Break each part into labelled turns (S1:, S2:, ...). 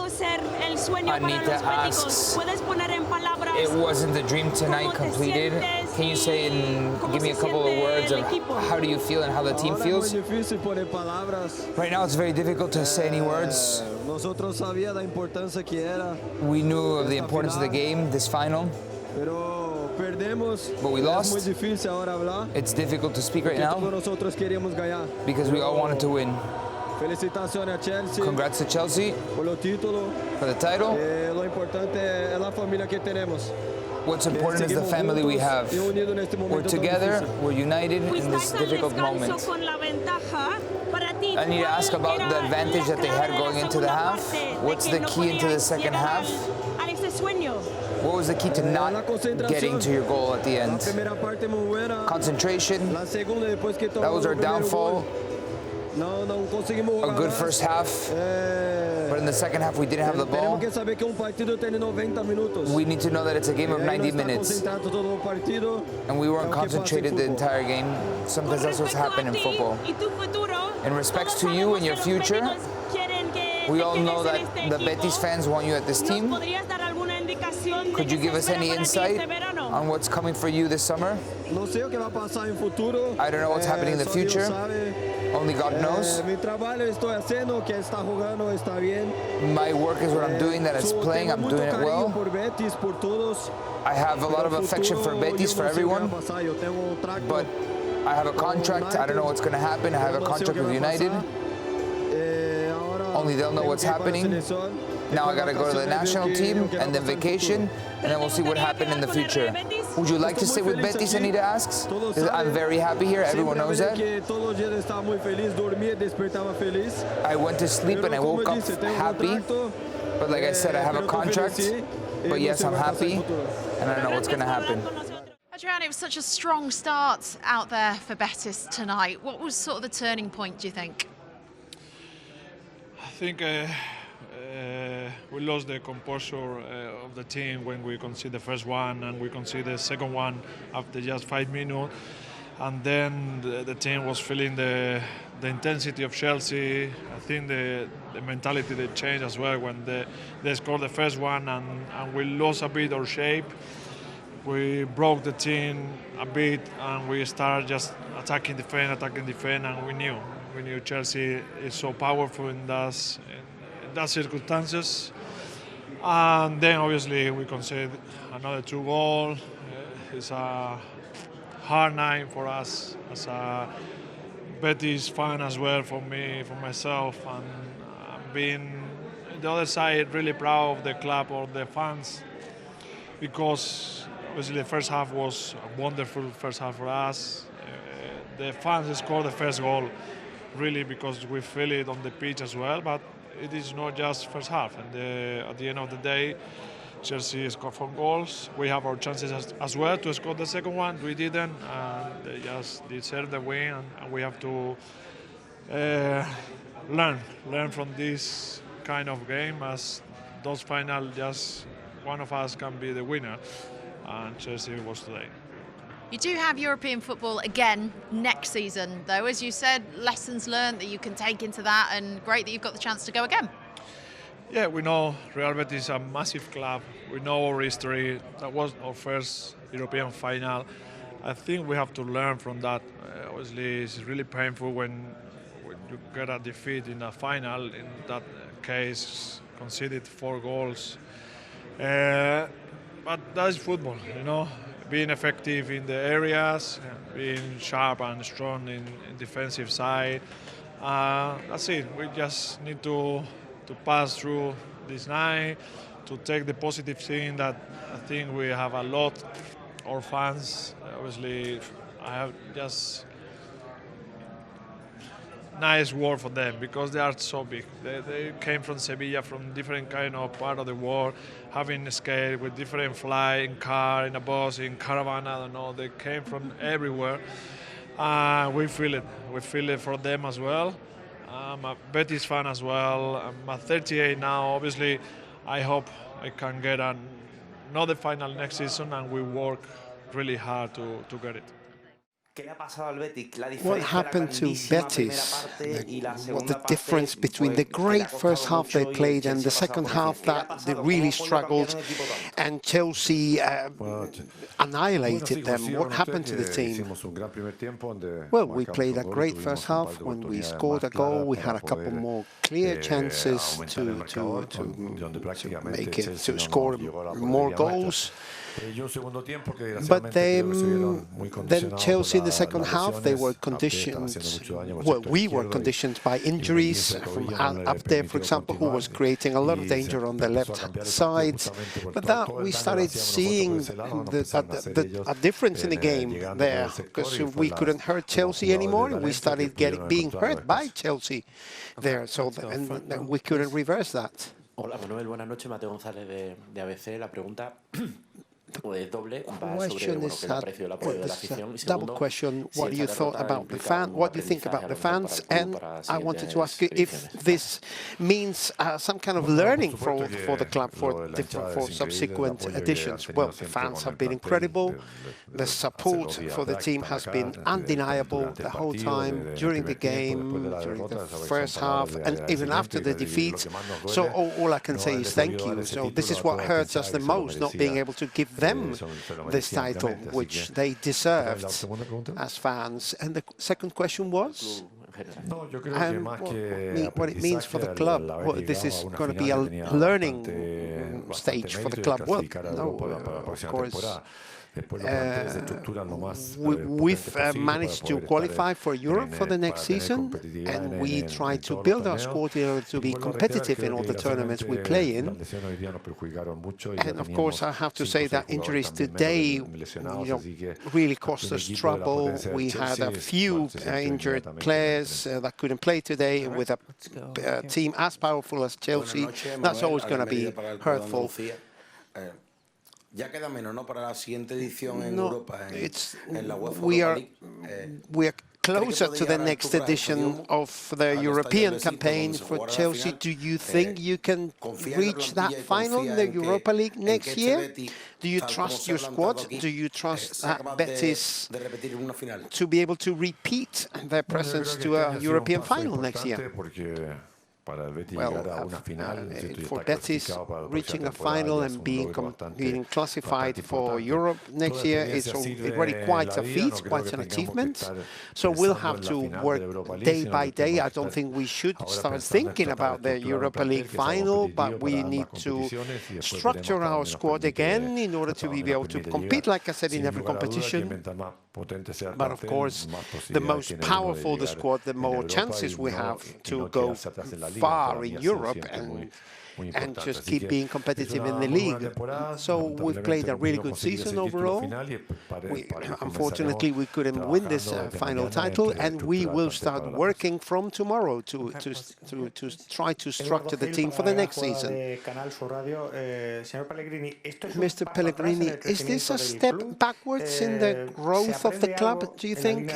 S1: Anita asks, it wasn't the dream tonight completed. Can you say give me a couple of words of how do you feel and how the team feels? Right now it's very difficult to say any words. We knew of the importance of the game, this final. But we lost. It's difficult to speak right now because we all wanted to win. Congrats to Chelsea for the title. What's important is the family we have. We're together, we're united in this difficult moment. I need to ask about the advantage that they had going into the half. What's the key into the second half? What was the key to not getting to your goal at the end? Concentration. That was our downfall. A good first half, but in the second half we didn't have the ball. We need to know that it's a game of 90 minutes. And we weren't concentrated the entire game. Sometimes that's what's happened in football. In respects to you and your future, we all know that the Betis fans want you at this team. Could you give us any insight on what's coming for you this summer? I don't know what's happening in the future. Only God knows. My work is what I'm doing, that it's playing, I'm doing it well. I have a lot of affection for Betis, for everyone. But I have a contract, I don't know what's going to happen. I have a contract with United. Only they'll know what's happening. Now I gotta go to the national team and then vacation, and then we'll see what happened in the future. Would you like to stay with Betis, Anita asks? Because I'm very happy here, everyone knows that. I went to sleep and I woke up happy, but like I said, I have a contract, but yes, I'm happy, and I don't know what's gonna happen.
S2: Adrian, it was such a strong start out there for Betis tonight. What was sort of the turning point, do you think?
S3: I think we lost the composure of the team when we conceded the first one, and we conceded the second one after just 5 minutes. And then the team was feeling the intensity of Chelsea. I think the mentality they changed as well when they scored the first one, and we lost a bit our shape. We broke the team a bit, and we started just attacking, defend, and we knew Chelsea is so powerful in those circumstances. And then obviously we conceded another 2 goals. It's a hard night for us as a Betis fan as well, for me, for myself, and being the other side really proud of the club or the fans, because obviously the first half was a wonderful first half for us. The fans scored the first goal really because we feel it on the pitch as well, but it is not just first half. And at the end of the day, Chelsea scored 4 goals. We have our chances as well to score the second one. We didn't, and they just deserved the win. And we have to learn from this kind of game, as those final, just one of us can be the winner, and Chelsea was today.
S2: You do have European football again next season, though. As you said, lessons learned that you can take into that, and great that you've got the chance to go again.
S3: Yeah, we know Real Betis is a massive club. We know our history. That was our first European final. I think we have to learn from that. Obviously, it's really painful when you get a defeat in a final. In that case, conceded 4 goals. But that is football, you know. Being effective in the areas, being sharp and strong in defensive side. That's it. We just need to pass through this night, to take the positive thing that I think we have a lot. Our fans, obviously, I have just nice word for them, because they are so big. They came from Sevilla, from different kind of part of the world, having escaped with different fly, in car, in a bus, in caravan, I don't know. They came from everywhere. We feel it. We feel it for them as well. I'm a Betis fan as well. I'm at 38 now. Obviously, I hope I can get another final next season, and we work really hard to get it.
S4: What happened to Betis? What the difference between the great first half they played and the second half that they really struggled, and Chelsea annihilated them? What happened to the team? Well, we played a great first half. When we scored a goal, we had a couple more clear chances to make it, to score more goals. But then Chelsea in the second half, they were conditioned, well, we were conditioned by injuries from up there, for example, who was creating a lot of danger on the left side. But that we started seeing a difference in the game there, because we couldn't hurt Chelsea anymore, and we started being hurt by Chelsea there, so and we couldn't reverse that.
S5: Hola Manuel, buenas noches. Mateo González de ABC. La pregunta
S4: question is double question. What do you thought about the fan? What do you think about the fans? And I wanted to ask you if this means some kind of learning for the club for subsequent editions. Well, the fans have been incredible. The support for the team has been undeniable the whole time during the game, during the first half, and even after the defeat. So all I can say is thank you. So this is what hurts us the most, not being able to give them this title, which they deserved as fans. And the second question was? And what it means for the club. Well, this is going to be a learning stage for the club. Well, no, of course. We've managed to qualify for Europe for the next season, and we try to build our squad in order to be competitive in all the tournaments we play in. And of course, I have to say that injuries today, really cost us trouble. We had a few injured players that couldn't play today, and with a team as powerful as Chelsea, that's always going to be hurtful.
S6: Ya queda menos, ¿no? Para la siguiente edición en Europa, en la UEFA
S4: Europa League. We are closer to the next edition of the European campaign for Chelsea. Do you think you can reach that final in the Europa League next year? Do you trust your squad? Do you trust Betis to be able to repeat their presence to a European final next year? Well, for Betis, reaching a final and being classified for Europe next year is already quite a feat, quite an achievement. So we'll have to work day by day. I don't think we should start thinking about the Europa League final, but we need to structure our squad again in order to be able to compete, like I said, in every competition. But of course, the most powerful the squad, the more chances we have to go far in Europe and just keep being competitive in the league. So we've played a really good season overall. Unfortunately, we couldn't win this final title, and we will start working from tomorrow to try to structure the team for the next season. Mr. Pellegrini, is this a step backwards in the growth of the club, do you think?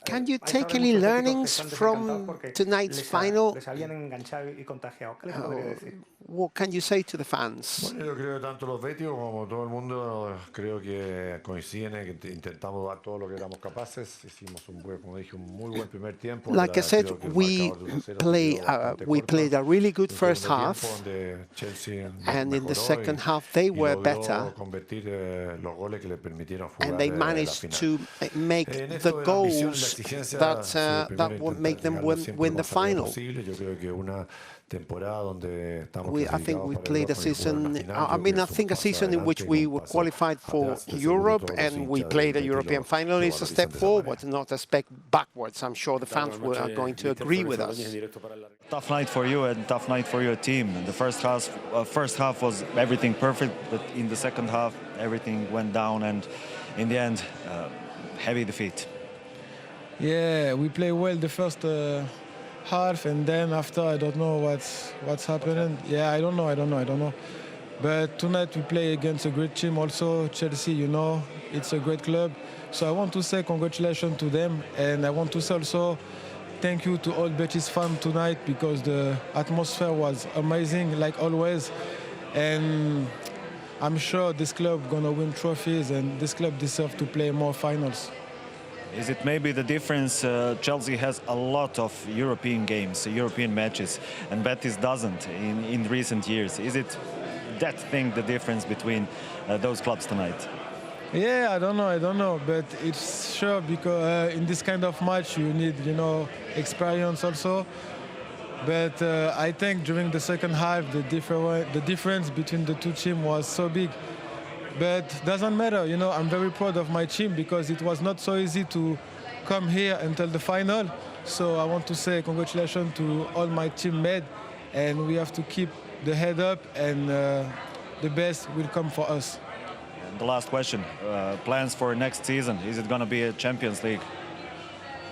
S4: Can you take any learnings from tonight's final? What can you say to the fans? Like I said, we played a really good first half, and in the second half they were better, and they managed to make the goals that would make them win the final. I think we played a season, I think a season in which we were qualified for Europe and we played a European final is a step forward, not a step backwards. I'm sure the fans are going to agree with us.
S7: Tough night for you and tough night for your team. The first half was everything perfect, but in the second half everything went down, and in the end, heavy defeat.
S8: Yeah, we played well the first half, and then after I don't know what's happening. Yeah, I don't know. But tonight we play against a great team also, Chelsea, you know, it's a great club. So I want to say congratulations to them, and I want to say also thank you to all Betis fans tonight, because the atmosphere was amazing, like always. And I'm sure this club gonna win trophies, and this club deserves to play more finals.
S7: Is it maybe the difference? Chelsea has a lot of European games, European matches, and Betis doesn't in recent years. Is it that thing, the difference between those clubs tonight?
S8: Yeah, I don't know, but it's sure because in this kind of match you need, experience also. But I think during the second half the difference between the two teams was so big. But doesn't matter, I'm very proud of my team because it was not so easy to come here until the final. So I want to say congratulations to all my teammates, and we have to keep the head up, and the best will come for us.
S7: And the last question, plans for next season, is it going to be a Champions League?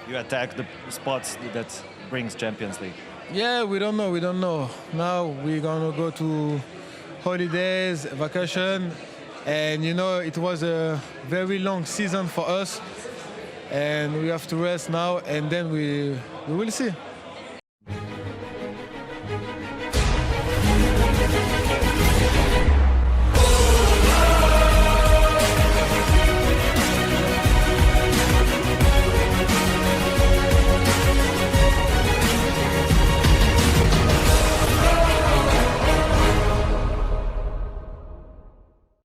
S7: You attack the spots that brings Champions League.
S8: Yeah, we don't know. Now we're going to go to holidays, vacation. And it was a very long season for us, and we have to rest now, and then we will see.